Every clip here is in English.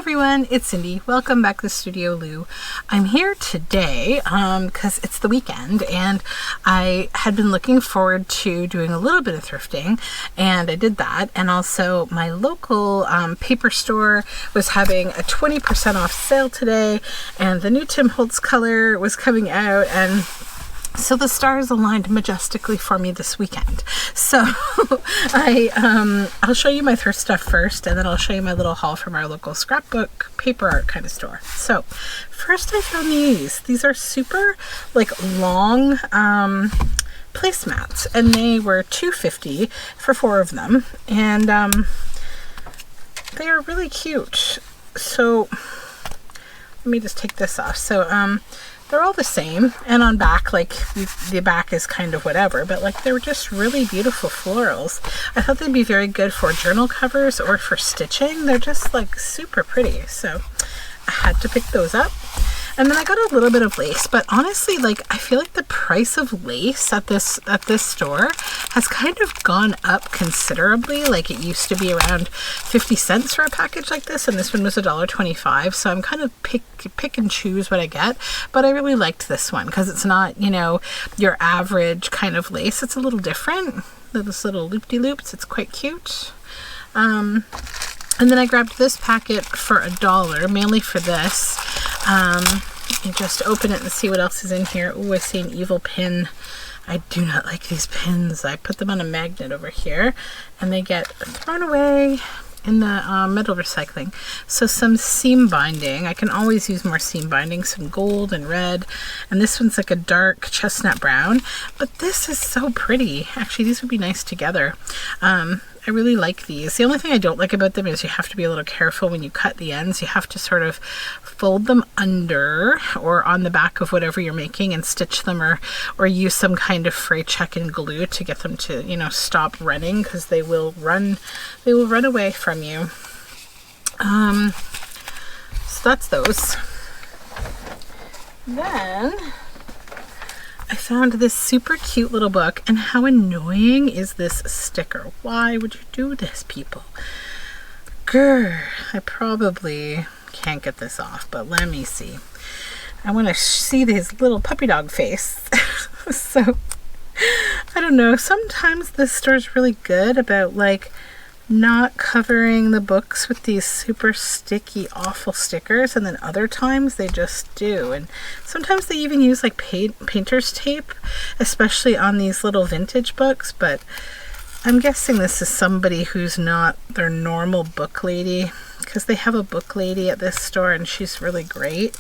everyone, it's Cindy. Welcome back to Studioloo. I'm here today because it's the weekend and I had been looking forward to doing a little bit of thrifting, and I did that. And also my local paper store was having a 20% off sale today, and the new Tim Holtz color was coming out, and so the stars aligned majestically for me this weekend. So I'll show you my thrift stuff first, and then I'll show you my little haul from our local scrapbook paper art kind of store. So first I found these. These are super long placemats, and they were $2.50 for 4 of them, and they are really cute. So let me just take this off. So they're all the same, and on back, the back is kind of whatever, but they're just really beautiful florals. I thought they'd be very good for journal covers or for stitching. They're just super pretty, so I had to pick those up. And then I got a little bit of lace, but honestly, I feel like the price of lace at this store has kind of gone up considerably. It used to be around 50 cents for a package like this, and this one was $1.25. So I'm kind of pick and choose what I get, but I really liked this one because it's not, your average kind of lace. It's a little different. This little loop-de-loops. It's quite cute. And then I grabbed this packet for $1, mainly for this. You just open it and see what else is in here. Oh, I see an evil pin. I do not like these pins. I put them on a magnet over here, and they get thrown away in the metal recycling. So some seam binding. I can always use more seam binding. Some gold and red, and this one's like a dark chestnut brown. But this is so pretty. Actually, these would be nice together. I really like these. The only thing I don't like about them is you have to be a little careful when you cut the ends. You have to sort of fold them under or on the back of whatever you're making and stitch them, or use some kind of fray check and glue to get them to, stop running, because they will run away from you. So that's those. Then I found this super cute little book, and how annoying is this sticker? Why would you do this, people? Grr, I probably can't get this off, but let me see. I want to see his little puppy dog face. So, I don't know. Sometimes this store's really good about not covering the books with these super sticky, awful stickers, and then other times they just do. And sometimes they even use painter's tape, especially on these little vintage books. But I'm guessing this is somebody who's not their normal book lady, because they have a book lady at this store, and she's really great.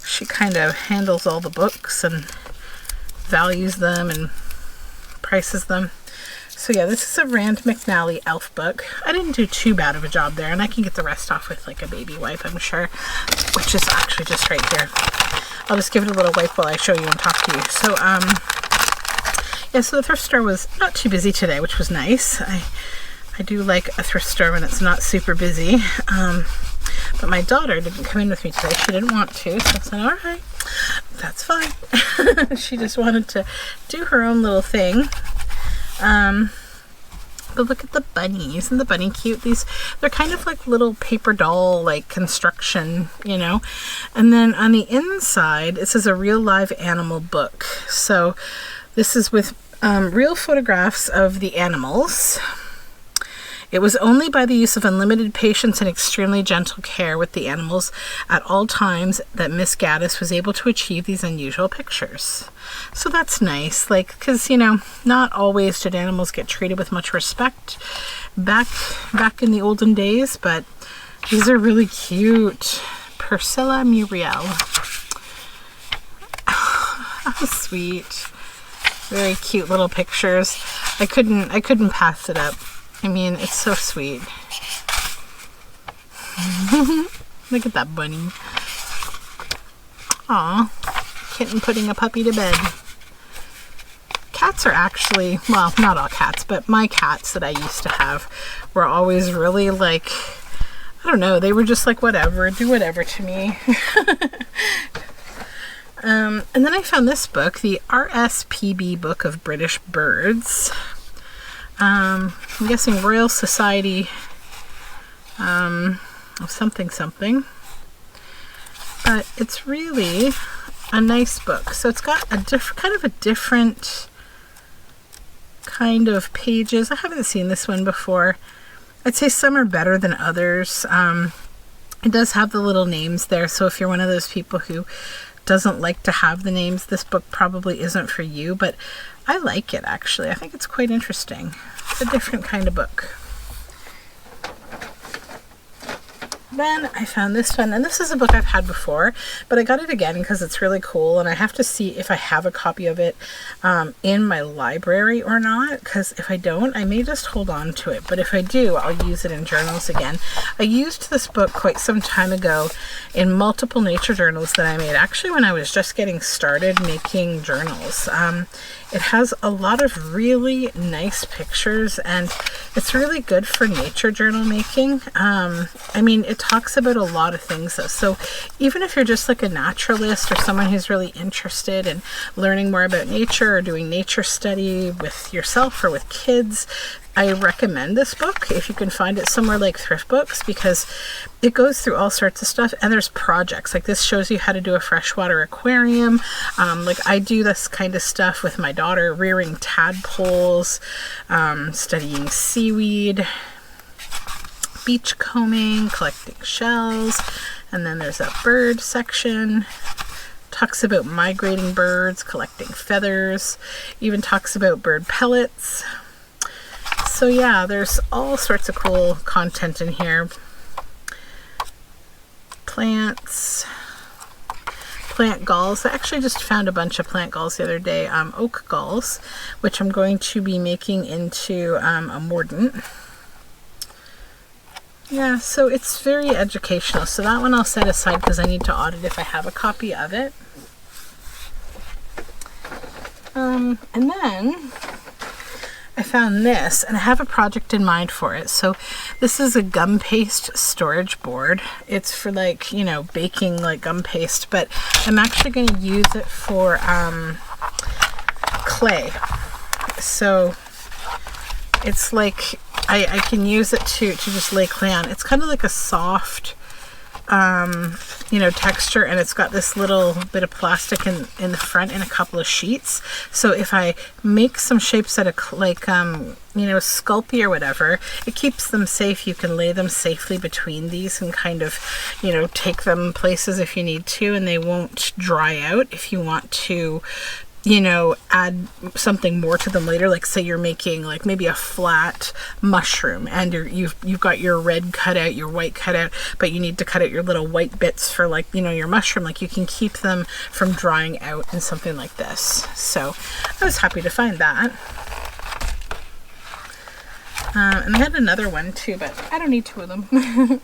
She kind of handles all the books and values them and prices them. So yeah, this is a Rand McNally elf book. I didn't do too bad of a job there, and I can get the rest off with a baby wipe, I'm sure, which is actually just right here. I'll just give it a little wipe while I show you and talk to you. So yeah, so the thrift store was not too busy today, which was nice. I do like a thrift store when it's not super busy. But my daughter didn't come in with me today. She didn't want to, so I said, all right, that's fine. She just wanted to do her own little thing. But look at the bunny. Isn't the bunny cute? They're kind of like little paper doll, construction, And then on the inside, it says a real live animal book. So this is with real photographs of the animals. It was only by the use of unlimited patience and extremely gentle care with the animals at all times that Miss Gaddis was able to achieve these unusual pictures. So that's nice, because, not always did animals get treated with much respect back in the olden days, but these are really cute. Priscilla Muriel. How sweet. Very cute little pictures. I couldn't pass it up. I mean, it's so sweet. Look at that bunny. Aw, kitten putting a puppy to bed. Cats are actually, well, not all cats, but my cats that I used to have were always really I don't know, they were just whatever, do whatever to me. And then I found this book, the RSPB Book of British Birds. I'm guessing Royal Society of something something. But it's really a nice book. So it's got a kind of a different kind of pages. I haven't seen this one before. I'd say some are better than others. It does have the little names there, so if you're one of those people who doesn't like to have the names, this book probably isn't for you, but I like it actually. I think it's quite interesting. It's a different kind of book. Then I found this one, and this is a book I've had before, but I got it again because it's really cool, and I have to see if I have a copy of it in my library or not, because if I don't, I may just hold on to it, but if I do, I'll use it in journals again. I used this book quite some time ago in multiple nature journals that I made, actually when I was just getting started making journals. It has a lot of really nice pictures, and it's really good for nature journal making. I mean, it talks about a lot of things though. So even if you're just like a naturalist or someone who's really interested in learning more about nature or doing nature study with yourself or with kids, I recommend this book if you can find it somewhere like thrift books, because it goes through all sorts of stuff, and there's projects like this shows you how to do a freshwater aquarium. Like I do this kind of stuff with my daughter, rearing tadpoles, studying seaweed, beach combing, collecting shells, and then there's a bird section. Talks about migrating birds, collecting feathers, even talks about bird pellets. So yeah, there's all sorts of cool content in here. Plants, plant galls. I actually just found a bunch of plant galls the other day, oak galls, which I'm going to be making into a mordant. Yeah, so it's very educational. So that one I'll set aside because I need to audit if I have a copy of it. And then I found this, and I have a project in mind for it. So this is a gum paste storage board. It's for like, you know, baking like gum paste, but I'm actually going to use it for clay. So it's like I can use it to just lay clay on. It's kind of like a soft you know, texture, and it's got this little bit of plastic in the front and a couple of sheets. So if I make some shapes out of like you know, Sculpey or whatever, it keeps them safe. You can lay them safely between these and kind of, you know, take them places if you need to, and they won't dry out if you want to, you know, add something more to them later. Like say you're making like maybe a flat mushroom, and you've got your red cut out, your white cut out, but you need to cut out your little white bits for like, you know, your mushroom. Like you can keep them from drying out in something like this. So I was happy to find that. And I had another one too, but I don't need two of them.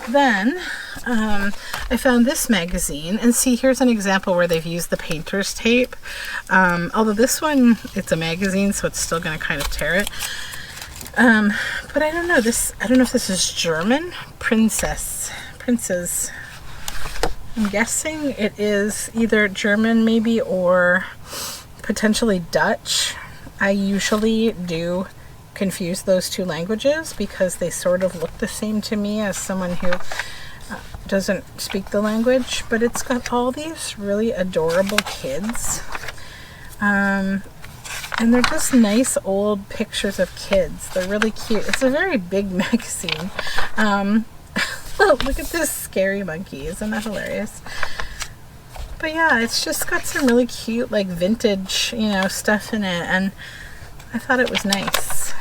Then I found this magazine, and see, here's an example where they've used the painter's tape. Although this one, it's a magazine, so it's still going to kind of tear it. But I don't know, I don't know if this is German. Princes. I'm guessing it is either German maybe or potentially Dutch. I usually do confuse those two languages because they sort of look the same to me as someone who doesn't speak the language, but it's got all these really adorable kids, and they're just nice old pictures of kids. They're really cute. It's a very big magazine. Look at this scary monkey, isn't that hilarious? But yeah, it's just got some really cute like vintage, you know, stuff in it, and I thought it was nice.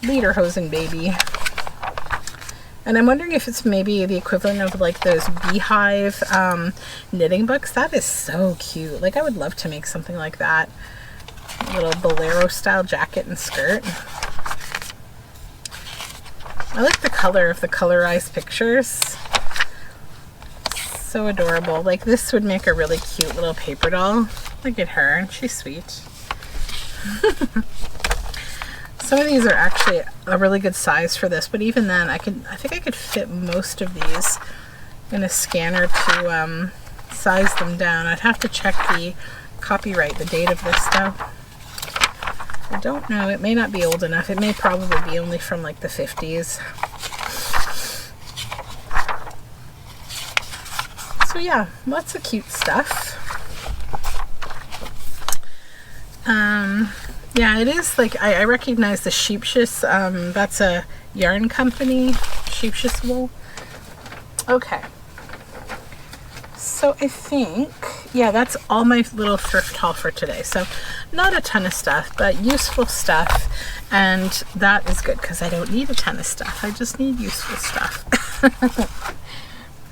Lederhosen baby. And I'm wondering if it's maybe the equivalent of like those beehive knitting books. That is so cute. Like I would love to make something like that. A little bolero style jacket and skirt. I like the color of the colorized pictures. So adorable. Like this would make a really cute little paper doll. Look at her, and she's sweet. Some of these are actually a really good size for this, but even then I think I could fit most of these in a scanner to size them down. I'd have to check the copyright, the date of this though. I don't know, it may not be old enough. It may probably be only from like the 50s. yeah, lots of cute stuff. Yeah, it is like, I recognize the Sheepshiss, that's a yarn company, Sheepshiss wool. Okay. So I think, yeah, that's all my little thrift haul for today. So not a ton of stuff, but useful stuff. And that is good because I don't need a ton of stuff. I just need useful stuff.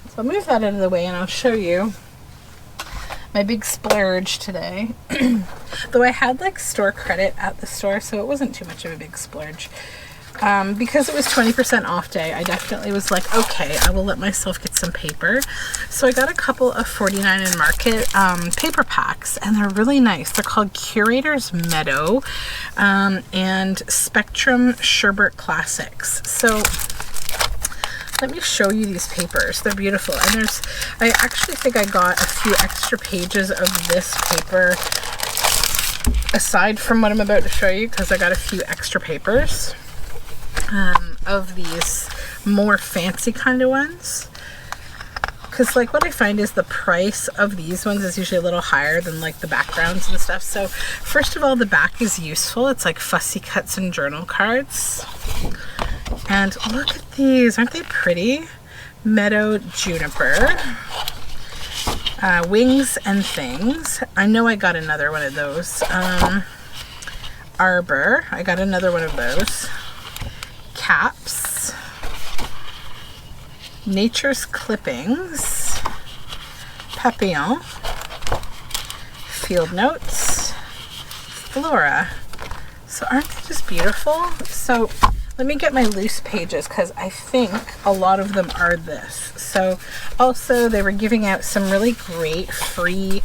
So I'll move that out of the way and I'll show you my big splurge today. Though I had like store credit at the store, so it wasn't too much of a big splurge. Because it was 20% off day, I definitely was like, okay, I will let myself get some paper. So I got a couple of 49 in Market paper packs, and they're really nice. They're called Curator's Meadow and Spectrum Sherbert Classics. So let me show you these papers. They're beautiful. And I actually think I got a few extra pages of this paper aside from what I'm about to show you, because I got a few extra papers of these more fancy kind of ones. Because like what I find is the price of these ones is usually a little higher than like the backgrounds and stuff. So first of all, the back is useful. It's like fussy cuts and journal cards. And look at these, aren't they pretty? Meadow Juniper, Wings and Things. I know I got another one of those. Arbor, I got another one of those. Caps, Nature's Clippings, Papillon, Field Notes, Flora. So aren't they just beautiful? So let me get my loose pages because I think a lot of them are this. So also they were giving out some really great free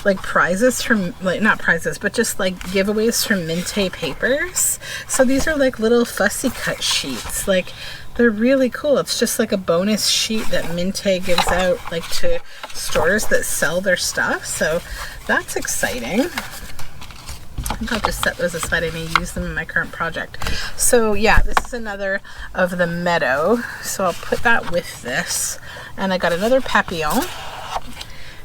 like prizes from, like not prizes, but just like giveaways from Minte papers. So these are like little fussy cut sheets. Like they're really cool. It's just like a bonus sheet that Minte gives out like to stores that sell their stuff. So that's exciting. I think I'll just set those aside. I may use them in my current project. So yeah, this is another of the Meadow. So I'll put that with this. And I got another Papillon.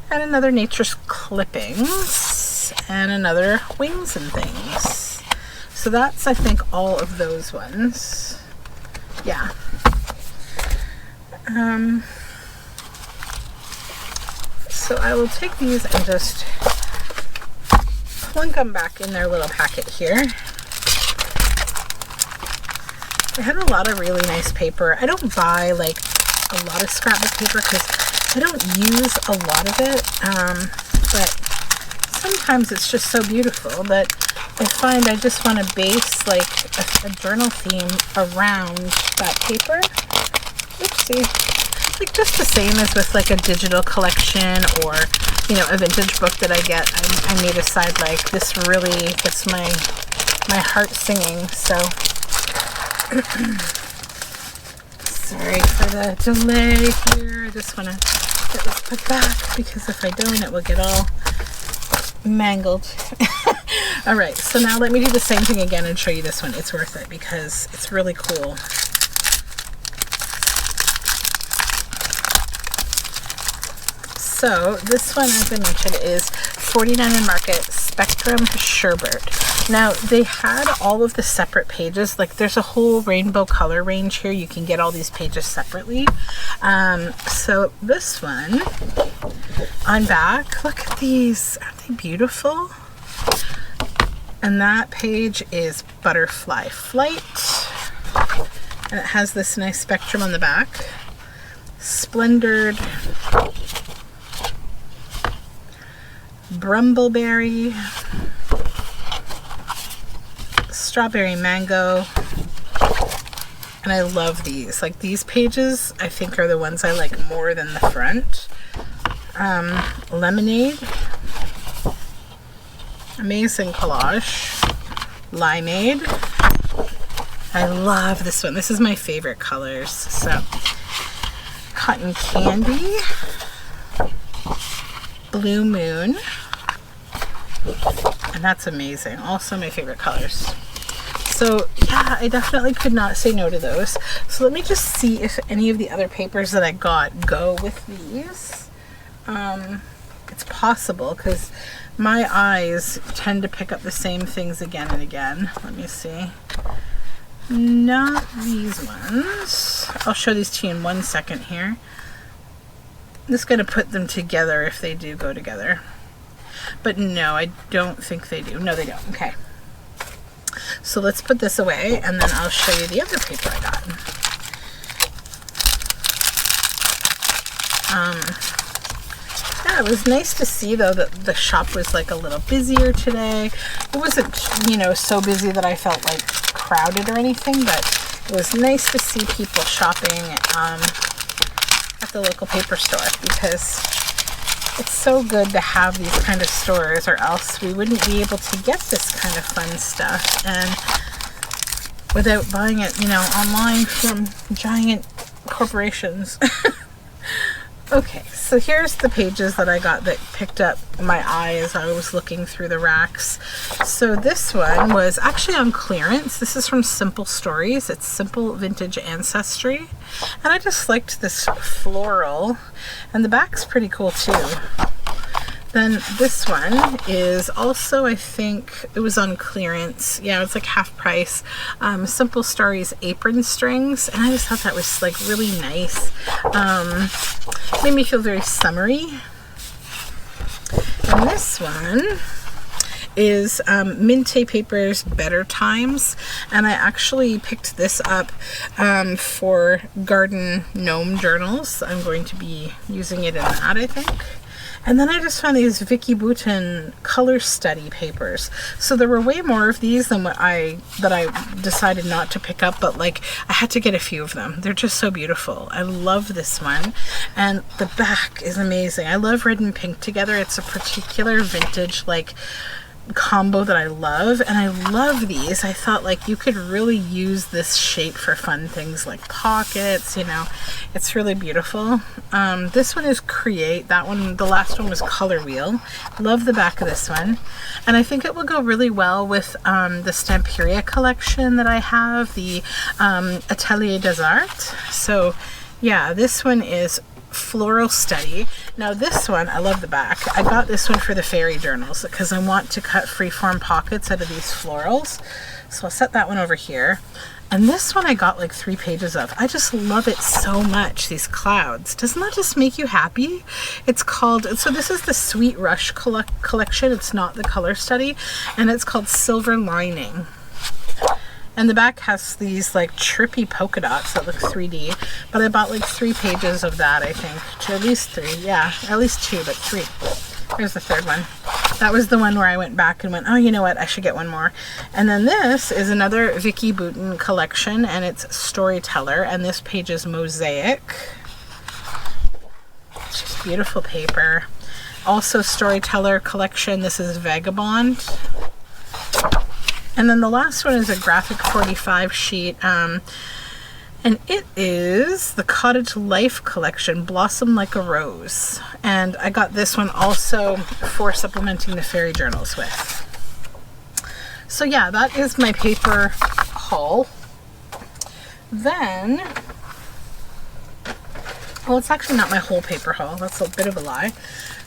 And another Nature's Clippings. And another Wings and Things. So that's, I think, all of those ones. Yeah. So I will take these and just plunk them back in their little packet here. I had a lot of really nice paper. I don't buy like a lot of scrapbook paper because I don't use a lot of it, but sometimes it's just so beautiful that I find I just want to base like a journal theme around that paper. Oopsie. Like just the same as with like a digital collection or, you know, a vintage book that I get. I may decide like this really gets my heart singing. So sorry for the delay here. I just want to get this put back because if I don't, it will get all mangled. All right, so now let me do the same thing again and show you this one. It's worth it because it's really cool. So this one, as I mentioned, is 49 in Market Spectrum Sherbert. Now they had all of the separate pages. Like there's a whole rainbow color range here. You can get all these pages separately. So this one on back, look at these. Aren't they beautiful? And that page is Butterfly Flight. And it has this nice spectrum on the back. Splendored, Brumbleberry, Strawberry Mango, and I love these. Like these pages I think are the ones I like more than the front. Lemonade, Amazing Collage, Limeade. I love this one. This is my favorite colors. So Cotton Candy, Blue Moon, and that's amazing. Also my favorite colors. So yeah, I definitely could not say no to those. So let me just see if any of the other papers that I got go with these. It's possible because my eyes tend to pick up the same things again and again. Let me see. Not these ones. I'll show these to you in 1 second here. I'm just going to put them together if they do go together. But no, I don't think they do. No, they don't. Okay. So let's put this away and then I'll show you the other paper I got. Yeah, it was nice to see though that the shop was like a little busier today. It wasn't, you know, so busy that I felt like crowded or anything, but it was nice to see people shopping at the local paper store, because it's so good to have these kind of stores, or else we wouldn't be able to get this kind of fun stuff and without buying it, you know, online from giant corporations. Okay, so here's the pages that I got that picked up my eye as I was looking through the racks. So this one was actually on clearance. This is from Simple Stories. It's Simple Vintage Ancestry. And I just liked this floral. And the back's pretty cool too. Then this one is also, I think it was on clearance. Yeah, it's like half price. Simple Stories Apron Strings. And I just thought that was like really nice. Made me feel very summery. And this one is Minte Paper's Better Times, and I actually picked this up for garden gnome journals. I'm going to be using it in that, I think. And then I just found these Vicky Boutin color study papers. So there were way more of these than that I decided not to pick up, but like I had to get a few of them. They're just so beautiful. I love this one. And the back is amazing. I love red and pink together. It's a particular vintage like combo that I love, and I love these. I thought like you could really use this shape for fun things like pockets, you know. It's really beautiful. This one is Create. That one, the last one was Color Wheel. Love the back of this one, and I think it will go really well with the Stamperia collection that I have, the Atelier des Arts. So yeah, this one is Floral Study. Now this one, I love the back. I got this one for the fairy journals because I want to cut freeform pockets out of these florals. So I'll set that one over here. And this one I got like 3 pages of. I just love it so much, these clouds. Doesn't that just make you happy? It's called, so this is the Sweet Rush collection. It's not the Color Study. And it's called Silver Lining. And the back has these like trippy polka dots that look 3D. But I bought like 3 pages of that, I think. At least 3. Yeah, at least 2, but 3. Here's the third one. That was the one where I went back and went, oh, you know what? I should get one more. And then this is another Vicky Boutin collection, and it's Storyteller. And this page is Mosaic. It's just beautiful paper. Also Storyteller collection. This is Vagabond. And then the last one is a graphic 45 sheet, and it is the Cottage Life collection, Blossom Like a Rose. And I got this one also for supplementing the fairy journals with. So yeah, that is my paper haul. Then, well, it's actually not my whole paper haul. That's a bit of a lie.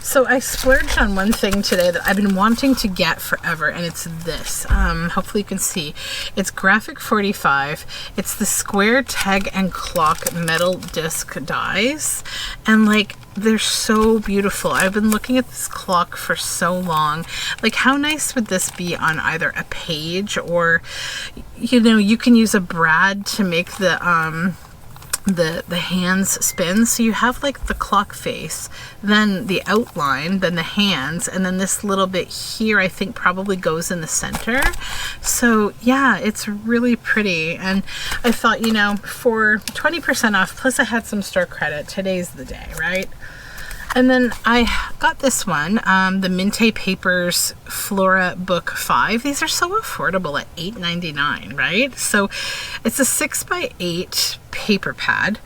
So I splurged on one thing today that I've been wanting to get forever, and it's this. Hopefully you can see. It's Graphic 45. It's the square tag and clock metal disc dies, and like they're so beautiful. I've been looking at this clock for so long. Like, how nice would this be on either a page, or you know, you can use a brad to make the hands spin, so you have like the clock face, then the outline, then the hands, and then this little bit here I think probably goes in the center. So yeah, it's really pretty, and I thought, you know, for 20% off, plus I had some store credit, today's the day, right? And then I got this one, the Minte Papers Flora Book 5. These are so affordable at $8.99, right? So it's a 6x8 paper pad,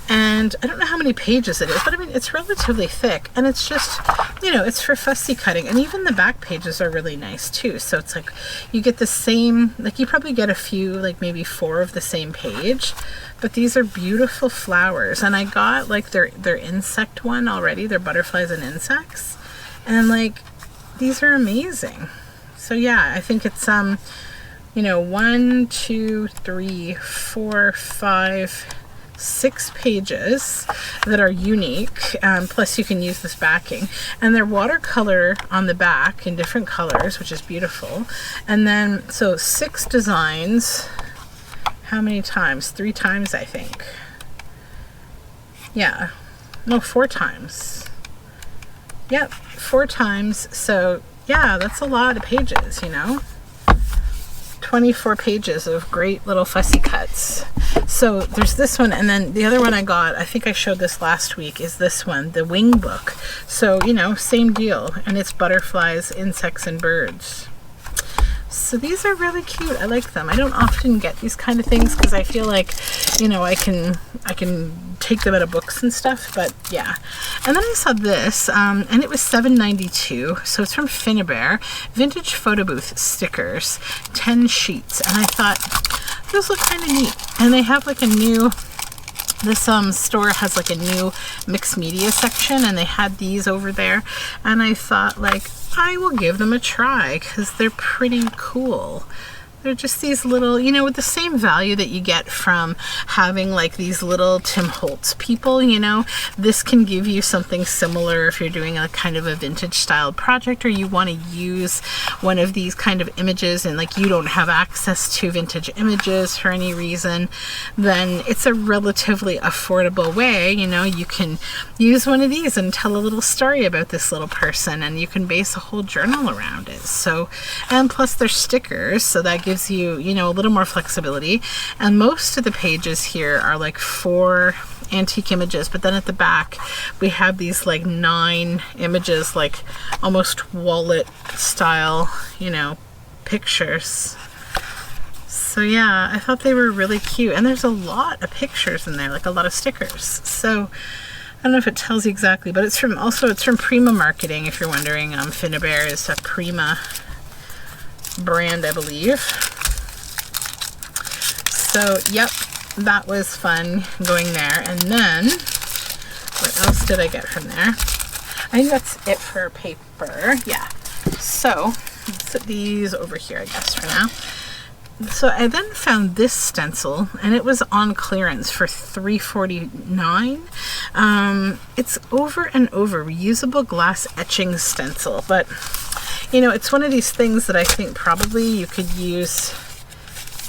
and I don't know how many pages it is, but I mean, it's relatively thick, and it's just, you know, it's for fussy cutting, and even the back pages are really nice too. So it's like you get the same, like you probably get a few, like maybe 4 of the same page, but these are beautiful flowers. And I got like their insect one already, their butterflies and insects, and like these are amazing. So yeah, I think it's you know, 1, 2, 3, 4, 5, 6 pages that are unique, plus you can use this backing, and they're watercolor on the back in different colors, which is beautiful. And then so 6 designs. How many times? 3 times, I think. Yeah, no, 4 times. Yep, 4 times. So yeah, that's a lot of pages, you know. 24 pages of great little fussy cuts. So there's this one, and then the other one I got, I think I showed this last week, is this one, the wing book. So, you know, same deal, and it's butterflies, insects, and birds. So these are really cute. I like them. I don't often get these kind of things because I feel like, you know, I can take them out of books and stuff, but yeah. And then I saw this, and it was $7.92. So it's from Finnabair, vintage photo booth stickers, 10 sheets. And I thought, those look kind of neat. And they have like a new, this store has like a new mixed media section, and they had these over there. And I thought, like, I will give them a try because they're pretty cool. They're just these little, you know, with the same value that you get from having like these little Tim Holtz people, you know, this can give you something similar if you're doing a kind of a vintage style project, or you want to use one of these kind of images and like you don't have access to vintage images for any reason. Then it's a relatively affordable way, you know, you can use one of these and tell a little story about this little person, and you can base a whole journal around it. So, and plus they're stickers, so that gives you, you know, a little more flexibility. And most of the pages here are like 4 antique images, but then at the back we have these like 9 images, like almost wallet style, you know, pictures. So yeah, I thought they were really cute, and there's a lot of pictures in there, like a lot of stickers. So I don't know if it tells you exactly, but it's from Prima Marketing, if you're wondering. Finnabair is a Prima brand, I believe. So yep, that was fun going there. And then what else did I get from there? I think that's it for paper. Yeah, so let's put these over here, I guess, for now. So I then found this stencil, and it was on clearance for $3.49. It's over and over reusable glass etching stencil, but you know, it's one of these things that I think probably you could use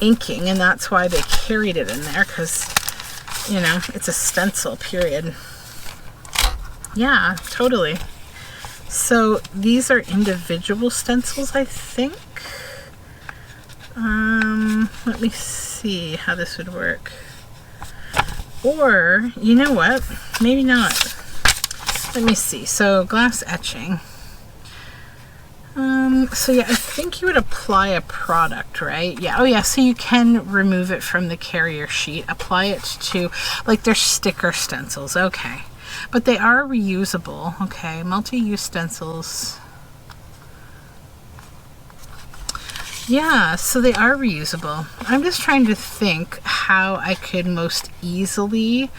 inking, and that's why they carried it in there, because, you know, it's a stencil, period. Yeah, totally. So these are individual stencils, I think. Let me see how this would work. Or, you know what? Maybe not. Let me see. So glass etching. So yeah, I think you would apply a product, right? Yeah. Oh yeah, so you can remove it from the carrier sheet, apply it to, like, they're sticker stencils. Okay. But they are reusable. Okay, multi-use stencils. Yeah, so they are reusable. I'm just trying to think how I could most easily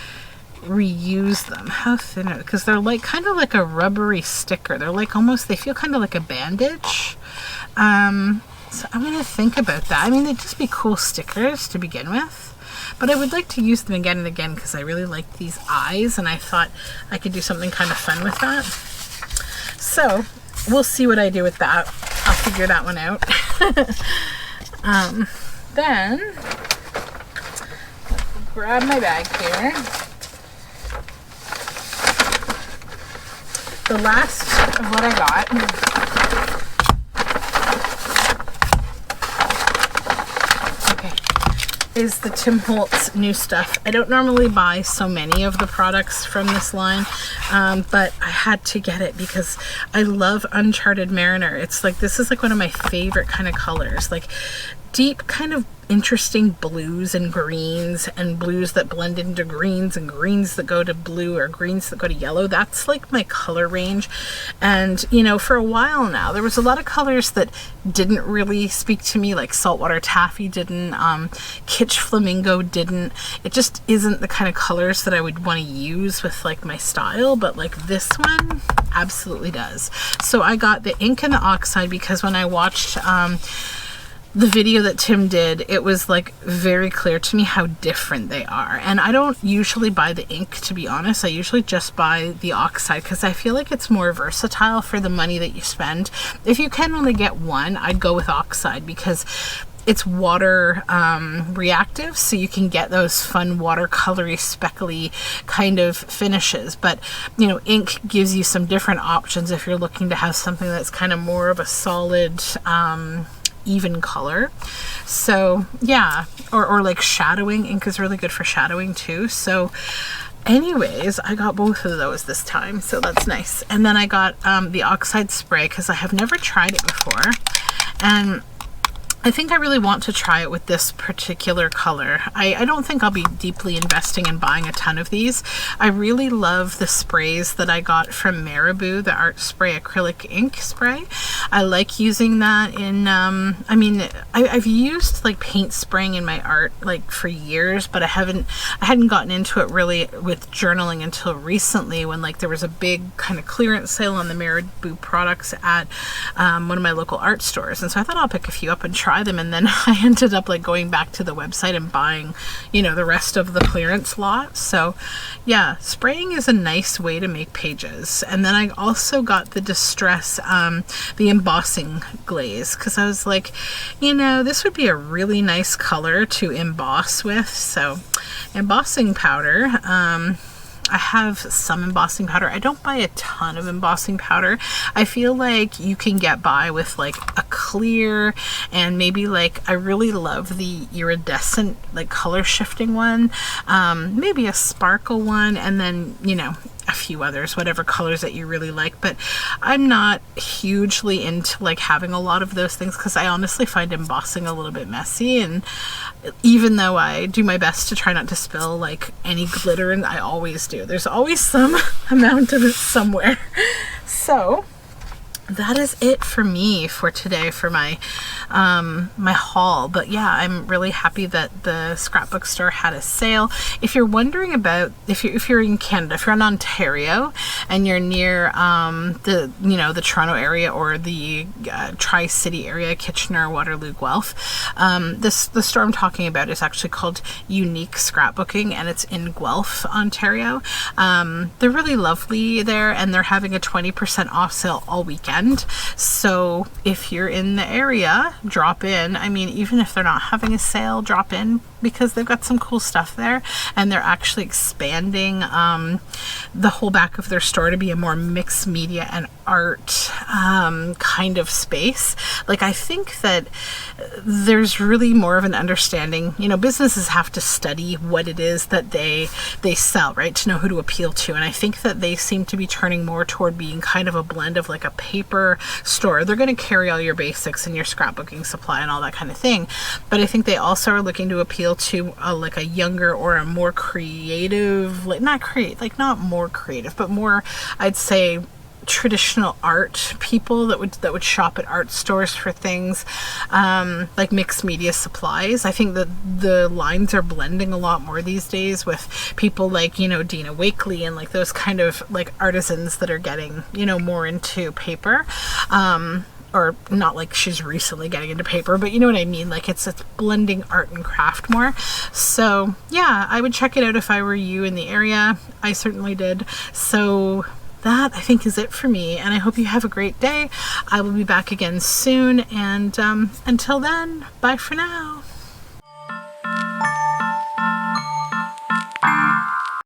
reuse them. How thin are they? Because they're like kind of like a rubbery sticker. They're like almost, they feel kind of like a bandage. So I'm going to think about that. I mean, they'd just be cool stickers to begin with, but I would like to use them again and again because I really like these eyes, and I thought I could do something kind of fun with that. So we'll see what I do with that. I'll figure that one out. Then grab my bag here. The last of what I got is the Tim Holtz new stuff. I don't normally buy so many of the products from this line, but I had to get it because I love Uncharted Mariner. It's like, this is like one of my favorite kind of colors. Like, deep kind of interesting blues and greens, and blues that blend into greens, and greens that go to blue, or greens that go to yellow. That's like my color range. And you know, for a while now there was a lot of colors that didn't really speak to me, like saltwater taffy didn't, kitsch flamingo didn't. It just isn't the kind of colors that I would want to use with like my style, but like this one absolutely does. So I got the ink and the oxide because when I watched the video that Tim did, it was like very clear to me how different they are. And I don't usually buy the ink, to be honest. I usually just buy the oxide because I feel like it's more versatile for the money that you spend. If you can only get one, I'd go with oxide because it's water reactive, so you can get those fun watercolory, speckly kind of finishes. But you know, ink gives you some different options if you're looking to have something that's kind of more of a solid even color. So yeah, or like shadowing. Ink is really good for shadowing too. So anyways, I got both of those this time, so that's nice. And then I got the oxide spray because I have never tried it before, and I think I really want to try it with this particular color. I don't think I'll be deeply investing in buying a ton of these. I really love the sprays that I got from Marabou, the Art Spray acrylic ink spray. I like using that in, I mean, I've used like paint spraying in my art like for years, but I hadn't gotten into it really with journaling until recently, when like there was a big kind of clearance sale on the Marabou products at one of my local art stores. And so I thought I'll pick a few up and try them, and then I ended up like going back to the website and buying, you know, the rest of the clearance lot. So yeah, spraying is a nice way to make pages. And then I also got the Distress, the embossing glaze, because I was like, you know, this would be a really nice color to emboss with. So embossing powder, I have some embossing powder. I don't buy a ton of embossing powder. I feel like you can get by with like a clear, and maybe like, I really love the iridescent like color shifting one, maybe a sparkle one, and then, you know, a few others, whatever colors that you really like. But I'm not hugely into like having a lot of those things because I honestly find embossing a little bit messy, and even though I do my best to try not to spill like any glitter, and I always do, there's always some amount of it somewhere. So that is it for me for today for my my haul. But yeah, I'm really happy that the scrapbook store had a sale. If you're wondering about, if you're in Canada, if you're in Ontario and you're near the, you know, the Toronto area or the Tri-City area, Kitchener, Waterloo, Guelph, the store I'm talking about is actually called Unique Scrapbooking, and it's in Guelph, Ontario. They're really lovely there, and they're having a 20% off sale all weekend. So if you're in the area, drop in. I mean, even if they're not having a sale, drop in, because they've got some cool stuff there, and they're actually expanding the whole back of their store to be a more mixed media and art kind of space. Like, I think that there's really more of an understanding, you know, businesses have to study what it is that they sell, right, to know who to appeal to. And I think that they seem to be turning more toward being kind of a blend of like a paper store. They're going to carry all your basics and your scrapbooking supply and all that kind of thing, but I think they also are looking to appeal to like a younger or a more creative, like not more creative, but more, I'd say, traditional art people that would shop at art stores for things like mixed media supplies. I think that the lines are blending a lot more these days with people like, you know, Dina Wakely and like those kind of like artisans that are getting, you know, more into paper. Or not like she's recently getting into paper, but you know what I mean? Like it's blending art and craft more. So yeah, I would check it out if I were you in the area. I certainly did. So that, I think, is it for me, and I hope you have a great day. I will be back again soon, and until then, bye for now.